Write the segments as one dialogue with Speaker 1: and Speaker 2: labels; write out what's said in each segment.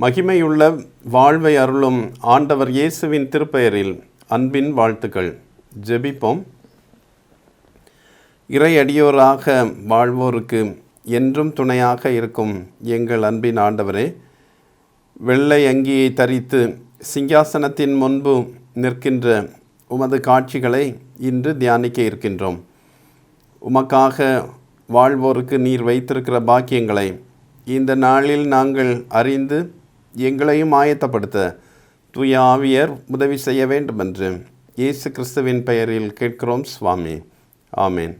Speaker 1: மகிமையுள்ள வாழ்வை அருளும் ஆண்டவர் இயேசுவின் திருப்பெயரில் அன்பின் வாழ்த்துக்கள். ஜெபிப்போம். இறையடியோராக வாழ்வோருக்கு என்றும் துணையாக இருக்கும் எங்கள் அன்பின் ஆண்டவரே, வெள்ளை அங்கியை தரித்து சிங்காசனத்தின் முன்பு நிற்கின்ற உமது காட்சிகளை இன்று தியானிக்க இருக்கின்றோம். உமக்காக வாழ்வோருக்கு நீர் வைத்திருக்கிற பாக்கியங்களை இந்த நாளில் நாங்கள் அறிந்து எங்களையும் ஆயத்தப்படுத்த தூய ஆவியர் உதவி செய்ய வேண்டுமென்று இயேசு கிறிஸ்துவின் பெயரில் கேட்கிறோம் சுவாமி. ஆமேன்.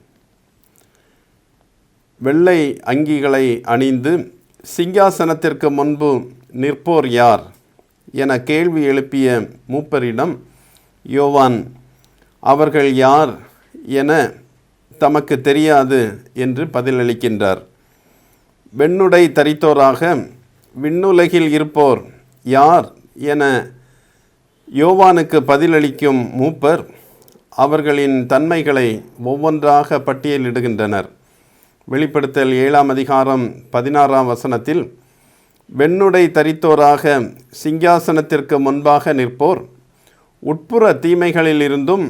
Speaker 1: வெள்ளை அங்கிகளை அணிந்து சிங்காசனத்திற்கு முன்பு நிற்போர் யார் என கேள்வி எழுப்பிய மூப்பரிடம் யோவான் அவர்கள் யார் என தமக்கு தெரியாது என்று பதிலளிக்கின்றார். வெண்ணுடை தரித்தோராக விண்ணுலகில் இருப்போர் யார் என யோவானுக்கு பதிலளிக்கும் மூப்பர் அவர்களின் தன்மைகளை ஒவ்வொன்றாக பட்டியலிடுகின்றனர். வெளிப்படுத்தல் 7:16 வெண்ணுடை தரித்தோராக சிங்காசனத்திற்கு முன்பாக நிற்போர் உட்புற தீமைகளிலிருந்தும்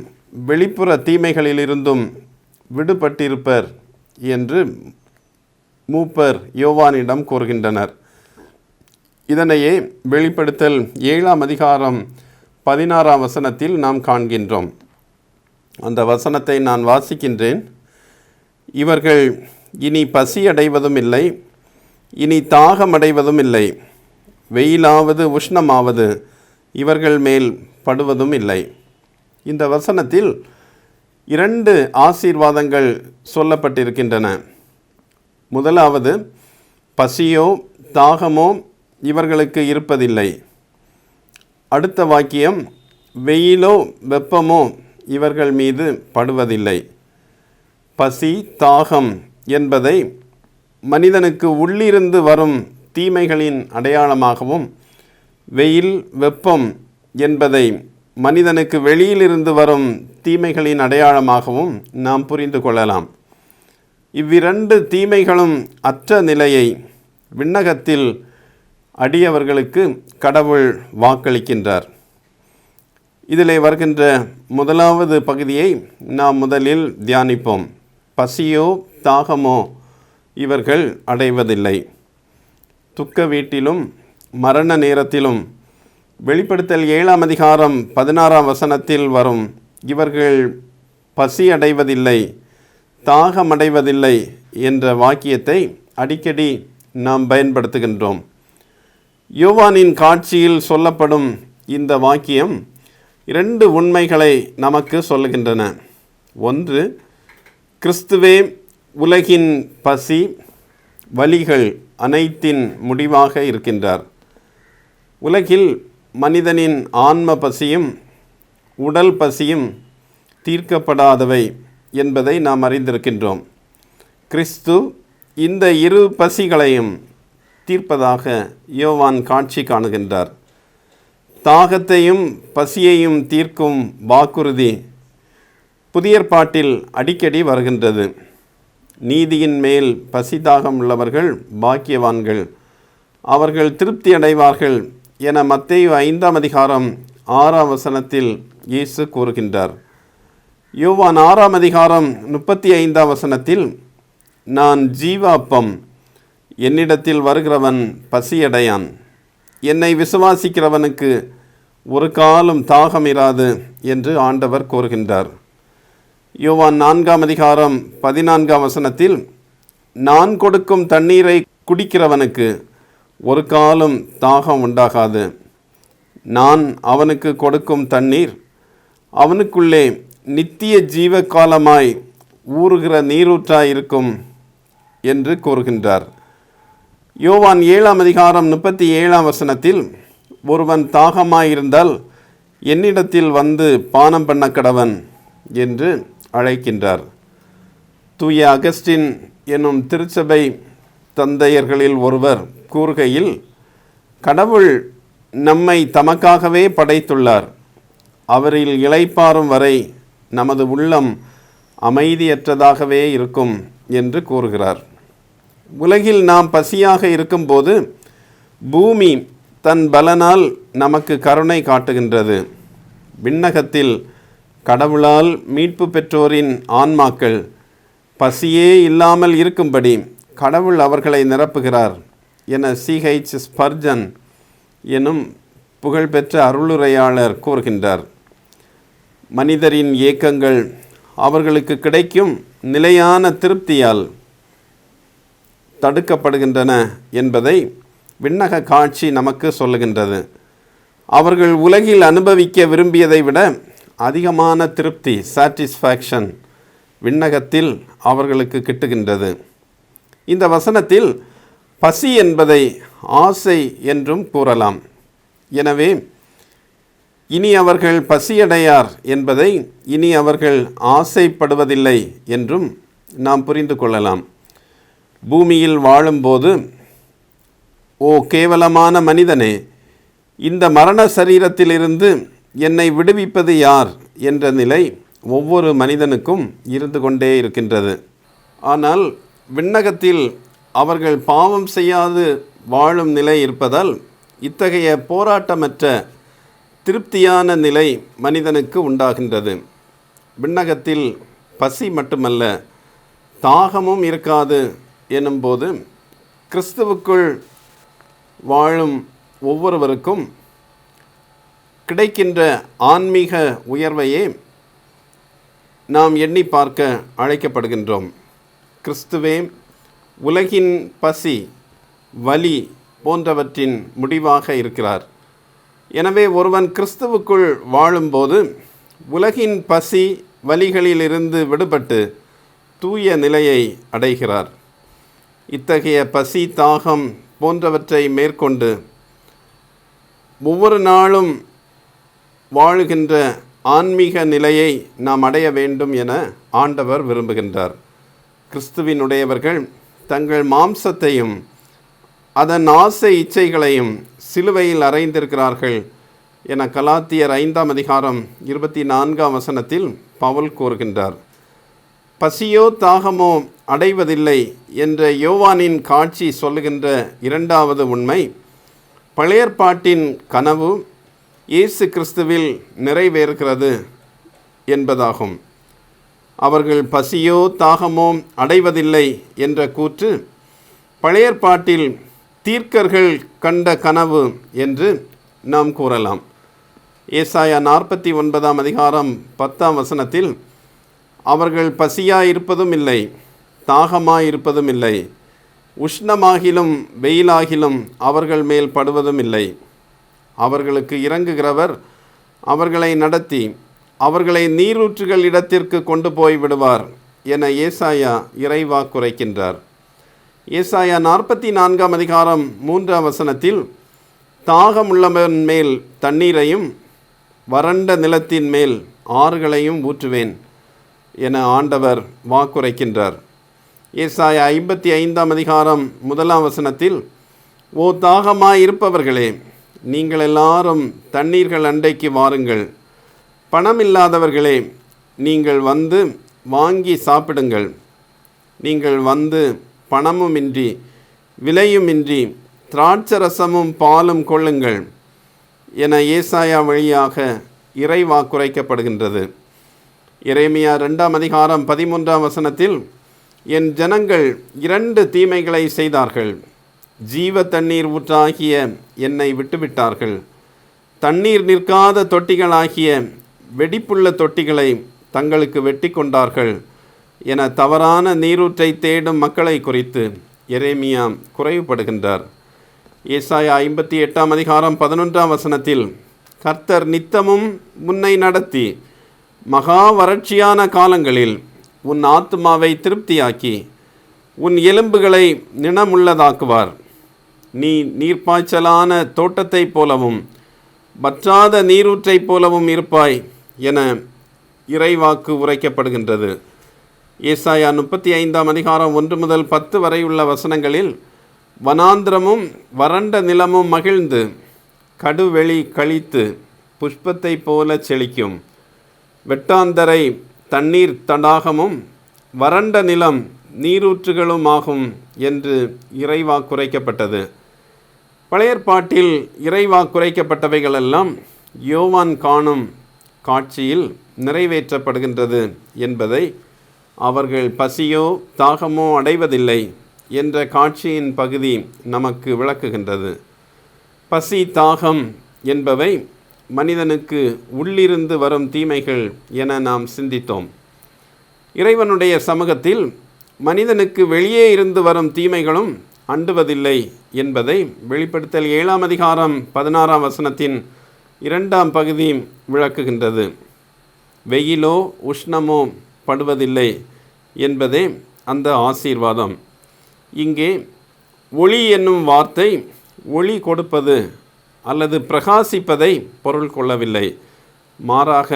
Speaker 1: வெளிப்புற தீமைகளிலிருந்தும் விடுபட்டிருப்பர் என்று மூப்பர் யோவானிடம் கூறுகின்றனர். இதனையே வெளிப்படுத்தல் 7:16 நாம் காண்கின்றோம். அந்த வசனத்தை நான் வாசிக்கின்றேன். இவர்கள் இனி பசியடைவதும் இல்லை, இனி தாகமடைவதும் இல்லை, வெயிலாவது உஷ்ணமாவது இவர்கள் மேல் படுவதும் இல்லை. இந்த வசனத்தில் 2 ஆசீர்வாதங்கள் சொல்லப்பட்டிருக்கின்றன. முதலாவது, பசியோ தாகமோ இவர்களுக்கு இருப்பதில்லை. அடுத்த வாக்கியம், வெயிலோ வெப்பமோ இவர்கள் மீது படுவதில்லை. பசி தாகம் என்பதை மனிதனுக்கு உள்ளிருந்து வரும் தீமைகளின் அடையாளமாகவும், வெயில் வெப்பம் என்பதை மனிதனுக்கு வெளியிலிருந்து வரும் தீமைகளின் அடையாளமாகவும் நாம் புரிந்து கொள்ளலாம். இவ்விரண்டு தீமைகளும் அற்ற நிலையை விண்ணகத்தில் அடியவர்களுக்கு கடவுள் வாக்களிக்கின்றார். இதிலே வருகின்ற முதலாவது பகுதியை நாம் முதலில் தியானிப்போம். பசியோ தாகமோ இவர்கள் அடைவதில்லை. துக்க வீட்டிலும் மரண நேரத்திலும் வெளிப்படுத்தல் 7:16 வரும் இவர்கள் பசி அடைவதில்லை, தாகமடைவதில்லை என்ற வாக்கியத்தை அடிக்கடி நாம் பயன்படுத்துகின்றோம். யோவானின் காட்சியில் சொல்லப்படும் இந்த வாக்கியம் 2 உண்மைகளை நமக்கு சொல்லுகின்றன. ஒன்று, கிறிஸ்துவே உலகின் பசி வலிகள் அனைத்தின் முடிவாக இருக்கின்றார். உலகில் மனிதனின் ஆன்ம பசியும் உடல் பசியும் தீர்க்கப்படாதவை என்பதை நாம் அறிந்திருக்கின்றோம். கிறிஸ்து இந்த 2 பசிகளையும் தீர்ப்பதாக யோவான் காட்சி காணுகின்றார். தாகத்தையும் பசியையும் தீர்க்கும் வாக்குறுதி புதிய ஏற்பாட்டில் அடிக்கடி வருகின்றது. நீதியின் மேல் பசி தாகம் உள்ளவர்கள் பாக்கியவான்கள், அவர்கள் திருப்தி அடைவார்கள் என மத்தேயு 5:6 இயேசு கூறுகின்றார். யோவான் 6:35 நான் ஜீவ அப்பம், என்னிடத்தில் வருகிறவன் பசியடையான், என்னை விசுவாசிக்கிறவனுக்கு ஒரு காலம் தாகம் இராது என்று ஆண்டவர் கூறுகின்றார். யோவான் 4:14 நான் கொடுக்கும் தண்ணீரை குடிக்கிறவனுக்கு ஒரு காலம் தாகம் உண்டாகாது, நான் அவனுக்கு கொடுக்கும் தண்ணீர் அவனுக்குள்ளே நித்திய ஜீவ காலமாய் ஊறுகிற நீரூற்றாய் இருக்கும் என்று கூறுகின்றார். யோவான் 7:37 ஒருவன் தாகமாயிருந்தால் என்னிடத்தில் வந்து பானம் பண்ண கடவன் என்று அழைக்கின்றார். தூய அகஸ்டின் என்னும் திருச்சபை தந்தையர்களில் ஒருவர் கூறுகையில், கடவுள் நம்மை தமக்காகவே படைத்துள்ளார், அவரில் இளைப்பாறும் வரை நமது உள்ளம் அமைதியற்றதாகவே இருக்கும் என்று கூறுகிறார். உலகில் நாம் பசியாக இருக்கும்போது பூமி தன் பலனால் நமக்கு கருணை காட்டுகின்றது. விண்ணகத்தில் கடவுளால் மீட்பு பெற்றோரின் ஆன்மாக்கள் பசியே இல்லாமல் இருக்கும்படி கடவுள் அவர்களை நிரப்புகிறார் என C.H. ஸ்பர்ஜன் எனும் புகழ்பெற்ற அருளுரையாளர் கூறுகின்றார். மனிதரின் ஏக்கங்கள் அவர்களுக்கு கிடைக்கும் நிலையான திருப்தியால் தடுக்கப்படுகின்றன என்பதை விண்ணக காட்சி நமக்கு சொல்லுகின்றது. அவர்கள் உலகில் அனுபவிக்க விரும்பியதை விட அதிகமான திருப்தி, சாட்டிஸ்ஃபேக்ஷன் விண்ணகத்தில் அவர்களுக்கு கிட்டுகின்றது. இந்த வசனத்தில் பசி என்பதை ஆசை என்றும் கூறலாம். எனவே இனி அவர்கள் பசியடையார் என்பதை இனி அவர்கள் ஆசைப்படுவதில்லை என்றும் நாம் புரிந்து கொள்ளலாம். பூமியில் வாழும்போது, ஓ கேவலமான மனிதனே, இந்த மரண சரீரத்திலிருந்து என்னை விடுவிப்பது யார் என்ற நிலை ஒவ்வொரு மனிதனுக்கும் இருந்து கொண்டே இருக்கின்றது. ஆனால் விண்ணகத்தில் அவர்கள் பாவம் செய்யாது வாழும் நிலை இருப்பதால் இத்தகைய போராட்டமற்ற திருப்தியான நிலை மனிதனுக்கு உண்டாகின்றது. விண்ணகத்தில் பசி மட்டுமல்ல, தாகமும் இருக்காது எனும்போது கிறிஸ்துவுக்குள் வாழும் ஒவ்வொருவருக்கும் கிடைக்கின்ற ஆன்மீக உயர்வையே நாம் எண்ணி பார்க்க அழைக்கப்படுகின்றோம். கிறிஸ்துவே உலகின் பசி, வலி போன்றவற்றின் முடிவாக இருக்கிறார். எனவே ஒருவன் கிறிஸ்துவுக்குள் வாழும்போது உலகின் பசி வலிகளிலிருந்து விடுபட்டு தூய நிலையை அடைகிறார். இத்தகைய பசி, தாகம் போன்றவற்றை மேற்கொண்டு ஒவ்வொரு நாளும் வாழுகின்ற ஆன்மீக நிலையை நாம் அடைய வேண்டும் என ஆண்டவர் விரும்புகின்றார். கிறிஸ்துவினுடையவர்கள் தங்கள் மாம்சத்தையும் அதன் ஆசை இச்சைகளையும் சிலுவையில் அறைந்திருக்கிறார்கள் என கலாத்தியர் 5:24 பவுல் கூறுகின்றார். பசியோ தாகமோ அடைவதில்லை என்ற யோவானின் காட்சி சொல்லுகின்ற இரண்டாவது உண்மை, பழையற்பாட்டின் கனவு இயேசு கிறிஸ்துவில் நிறைவேறுகிறது என்பதாகும். அவர்கள் பசியோ தாகமோ அடைவதில்லை என்ற கூற்று பழையற்பாட்டில் தீர்க்கர்கள் கண்ட கனவு என்று நாம் கூறலாம். ஏசாயா 49:10 அவர்கள் பசியாயிருப்பதும் இல்லை, தாகமாயிருப்பதும் இல்லை, உஷ்ணமாகிலும் வெயிலாகிலும் அவர்கள் மேல் படுவதும் இல்லை. அவர்களுக்கு இறங்குகிறவர் அவர்களை நடத்தி அவர்களை நீரூற்றுகள் இடத்திற்கு கொண்டு போய் விடுவார் என ஏசாயா இறைவாக்குரைக்கின்றார். ஏசாயா 44:3 தாகமுள்ளவன் மேல் தண்ணீரையும் வறண்ட நிலத்தின் மேல் ஆறுகளையும் ஊற்றுவேன் என ஆண்டவர் வாக்குரைக்கின்றார். ஏசாயா 55:1 ஓ தாகமாயிருப்பவர்களே, நீங்கள் எல்லாரும் தண்ணீர்கள் அண்டைக்கு வாருங்கள். பணமில்லாதவர்களே, நீங்கள் வந்து வாங்கி சாப்பிடுங்கள். நீங்கள் வந்து பணமுமின்றி விலையுமின்றி திராட்சரசமும் பாலும் கொள்ளுங்கள் என ஏசாயா வழியாக இறைவாக்குரைக்கப்படுகின்றது. எரேமியா 2:13 என் ஜனங்கள் 2 தீமைகளை செய்தார்கள். ஜீவ தண்ணீர் ஊற்றாகிய என்னை விட்டுவிட்டார்கள். தண்ணீர் நிற்காத தொட்டிகளாகிய வெடிப்புள்ள தொட்டிகளை தங்களுக்கு வெட்டி கொண்டார்கள் என தவறான நீரூற்றை தேடும் மக்களை குறித்து எரேமியா குறைவுபடுகின்றார். ஏசாயா 58:11 கர்த்தர் நித்தமும் உன்னை நடத்தி மகா வறட்சியான காலங்களில் உன் ஆத்துமாவை திருப்தியாக்கி உன் எலும்புகளை நினமுள்ளதாக்குவார். நீ நீர்ப்பாய்ச்சலான தோட்டத்தைப் போலவும் வற்றாத நீரூற்றைப் போலவும் இருப்பாய் என இறைவாக்கு உரைக்கப்படுகின்றது. ஏசாயா 35:1-10 வரையுள்ள வசனங்களில் வனாந்திரமும் வறண்ட நிலமும் மகிழ்ந்து கடுவெளி கழித்து புஷ்பத்தை போல செழிக்கும். வெட்டாந்தரை தண்ணீர் தடாகமும் வறண்ட நிலம் நீரூற்றுகளும் ஆகும் என்று இறைவாக்குரைக்கப்பட்டது. பழைய ஏற்பாட்டில் இறைவாக்குரைக்கப்பட்டவைகளெல்லாம் யோவான் காணும் காட்சியில் நிறைவேற்றப்படுகின்றது என்பதை அவர்கள் பசியோ தாகமோ அடைவதில்லை என்ற காட்சியின் பகுதி நமக்கு விளக்குகின்றது. பசி தாகம் என்பவை மனிதனுக்கு உள்ளிருந்து வரும் தீமைகள் என நாம் சிந்தித்தோம். இறைவனுடைய சமூகத்தில் மனிதனுக்கு வெளியே இருந்து வரும் தீமைகளும் அண்டுவதில்லை என்பதை வெளிப்படுத்தல் 7ஆம் அதிகாரம் 16ஆம் வசனத்தின் 2ஆம் பகுதி விளக்குகின்றது. வெயிலோ உஷ்ணமோ படுவதில்லை என்பதே அந்த ஆசீர்வாதம். இங்கே ஒளி என்னும் வார்த்தை ஒளி கொடுப்பது அல்லது பிரகாசிப்பதை பொருள் கொள்ளவில்லை. மாறாக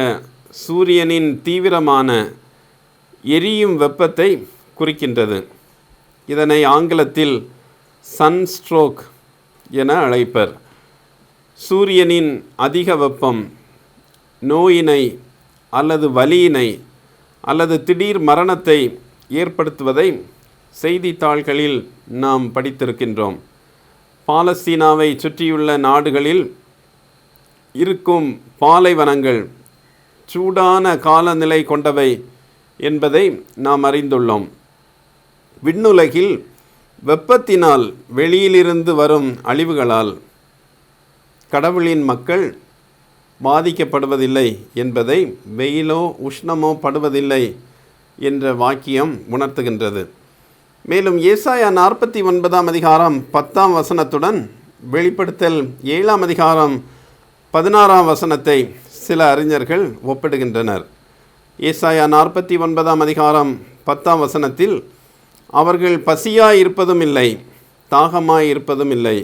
Speaker 1: சூரியனின் தீவிரமான எரியும் வெப்பத்தை குறிக்கின்றது. இதனை ஆங்கிலத்தில் சன்ஸ்ட்ரோக் என அழைப்பர். சூரியனின் அதிக வெப்பம் நோயினை அல்லது வலியினை அல்லது திடீர் மரணத்தை ஏற்படுத்துவதை செய்தித்தாள்களில் நாம் படித்திருக்கின்றோம். பாலஸ்தீனாவை சுற்றியுள்ள நாடுகளில் இருக்கும் பாலைவனங்கள் சூடான காலநிலை கொண்டவை என்பதை நாம் அறிந்துள்ளோம். விண்ணுலகில் வெப்பத்தினால் வெளியிலிருந்து வரும் அழிவுகளால் கடவுளின் மக்கள் பாதிக்கப்படுவதில்லை என்பதை வெயிலோ உஷ்ணமோ படுவதில்லை என்ற வாக்கியம் உணர்த்துகின்றது. மேலும் ஏசாயா 49ஆம் அதிகாரம் 10ஆம் வசனத்துடன் வெளிப்படுத்தல் 7ஆம் அதிகாரம் 16ஆம் வசனத்தை சில அறிஞர்கள் ஒப்பிடுகின்றனர். ஏசாயா 49ஆம் அதிகாரம் 10ஆம் வசனத்தில் அவர்கள் பசியாயிருப்பதும் இல்லை, தாகமாயிருப்பதும் இல்லை,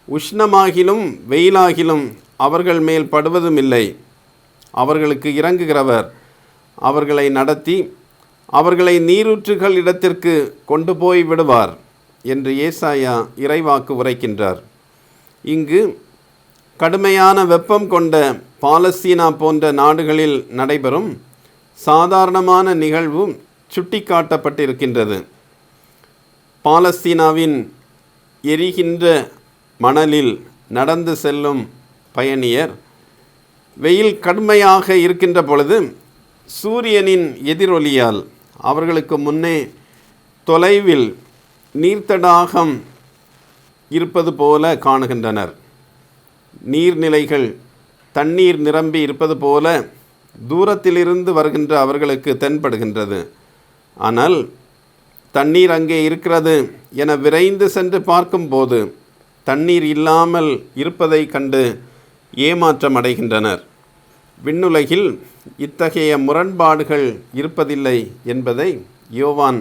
Speaker 1: உஷ்ணமாகிலும் வெயிலாகிலும் அவர்கள் மேல் படுவதும் இல்லை. அவர்களுக்கு இறங்குகிறவர் அவர்களை நடத்தி அவர்களை நீரூற்றுகள் இடத்திற்கு கொண்டு போய் விடுவார் என்று ஏசாயா இறைவாக்கு உரைக்கின்றார். இங்கு கடுமையான வெப்பம் கொண்ட பாலஸ்தீனா போன்ற நாடுகளில் நடைபெறும் சாதாரணமான நிகழ்வும் சுட்டிக்காட்டப்பட்டிருக்கின்றது. பாலஸ்தீனாவின் எரிகின்ற மணலில் நடந்து செல்லும் பயணியர் வெயில் கடுமையாக இருக்கின்ற பொழுது சூரியனின் எதிரொலியால் அவர்களுக்கு முன்னே தொலைவில் நீர்த்தடாகம் இருப்பது போல காணுகின்றனர். நீர்நிலைகள் தண்ணீர் நிரம்பி இருப்பது போல தூரத்திலிருந்து வருகின்ற அவர்களுக்கு தென்படுகின்றது. ஆனால் தண்ணீர் அங்கே இருக்கிறது என விரைந்து சென்று பார்க்கும்போது தண்ணீர் இல்லாமல் இருப்பதை கண்டு ஏமாற்றம் அடைகின்றனர். விண்ணுலகில் இத்தகைய முரண்பாடுகள் இருப்பதில்லை என்பதை யோவான்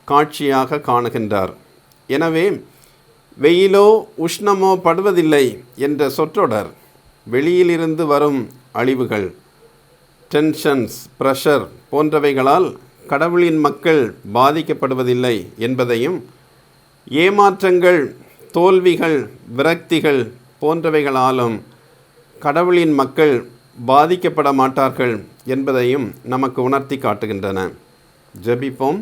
Speaker 1: காட்சியாக காணுகின்றார். எனவே வெயிலோ உஷ்ணமோ படுவதில்லை என்ற சொற்றொடர் வெளியிலிருந்து வரும் அழிவுகள், டென்ஷன்ஸ், ப்ரெஷர் போன்றவைகளால் கடவுளின் மக்கள் பாதிக்கப்படுவதில்லை என்பதையும், ஏமாற்றங்கள், தோல்விகள், விரக்திகள் போன்றவைகளாலும் கடவுளின் மக்கள் பாதிக்கப்பட மாட்டார்கள் என்பதையும் நமக்கு உணர்த்தி காட்டுகின்றன. ஜெபிப்போம்.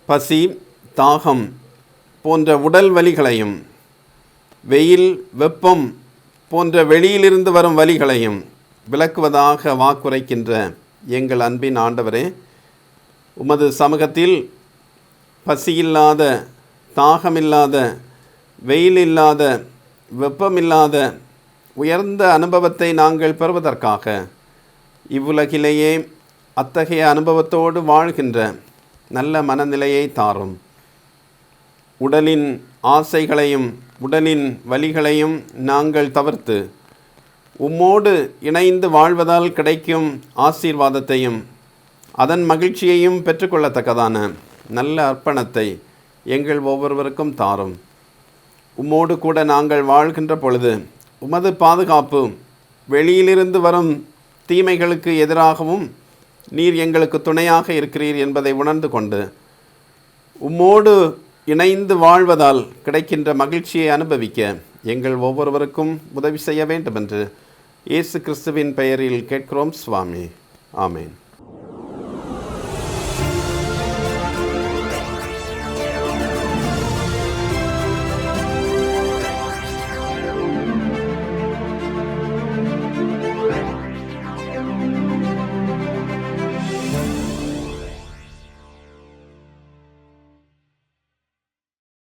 Speaker 1: பசி, தாகம் போன்ற உடல் வலிகளையும், வெயில், வெப்பம் போன்ற வெளியிலிருந்து வரும் வலிகளையும் விளக்குவதாக வாக்குரைக்கின்ற எங்கள் அன்பின் ஆண்டவரே, உமது சமூகத்தில் பசியில்லாத, தாகமில்லாத, வெயிலில்லாத, வெப்பமில்லாத உயர்ந்த அனுபவத்தை நாங்கள் பெறுவதற்காக இவ்வுலகிலேயே அத்தகைய அனுபவத்தோடு வாழ்கின்ற நல்ல மனநிலையை தாரும். உடலின் ஆசைகளையும் உடலின் வலிகளையும் நாங்கள் தவிர்த்து உம்மோடு இணைந்து வாழ்வதால் கிடைக்கும் ஆசீர்வாதத்தையும் அதன் மகிழ்ச்சியையும் பெற்றுக்கொள்ளத்தக்கதான நல்ல அர்ப்பணத்தை எங்கள் ஒவ்வொருவருக்கும் தாரும். உம்மோடு கூட நாங்கள் வாழ்கின்ற பொழுது உமது பாதுகாப்பு வெளியிலிருந்து வரும் தீமைகளுக்கு எதிராகவும் நீர் எங்களுக்கு துணையாக இருக்கிறீர் என்பதை உணர்ந்து கொண்டு உம்மோடு இணைந்து வாழ்வதால் கிடைக்கின்ற மகிழ்ச்சியை அனுபவிக்க எங்கள் ஒவ்வொருவருக்கும் உதவி செய்ய வேண்டும் என்று இயேசு கிறிஸ்துவின் பெயரில் கேட்கிறோம் சுவாமி. ஆமேன்.